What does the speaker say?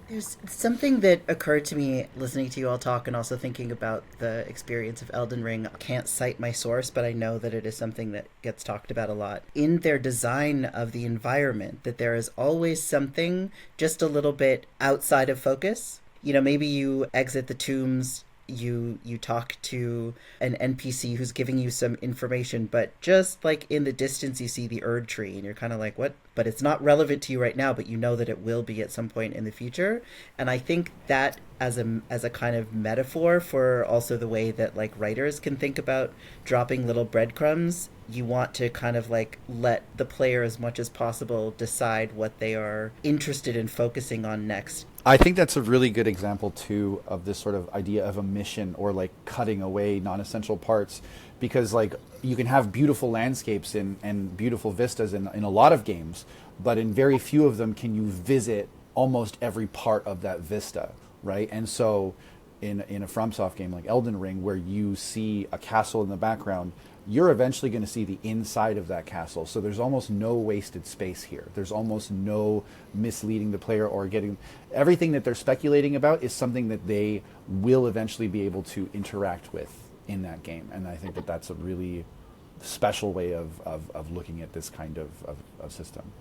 There's something that occurred to me listening to you all talk and also thinking about the experience of Elden Ring. I can't cite my source, but I know that it is something that gets talked about a lot. In their design of the environment, that there is always something just a little bit outside of focus. You know, maybe you exit the tombs, you talk to an NPC who's giving you some information, but just like in the distance you see the Erd tree and you're kind of like, what? But it's not relevant to you right now, but you know that it will be at some point in the future. And I think that as a kind of metaphor for also the way that like writers can think about dropping little breadcrumbs, you want to kind of like let the player as much as possible decide what they are interested in focusing on next. I think that's a really good example too of this sort of idea of a mission or like cutting away non-essential parts, because like you can have beautiful landscapes and beautiful vistas in a lot of games, but in very few of them can you visit almost every part of that vista, right? And so in a FromSoft game like Elden Ring, where you see a castle in the background, you're eventually going to see the inside of that castle. So there's almost no wasted space here. There's almost no misleading the player or getting everything that they're speculating about is something that they will eventually be able to interact with in that game. And I think that that's a really special way of looking at this kind of system.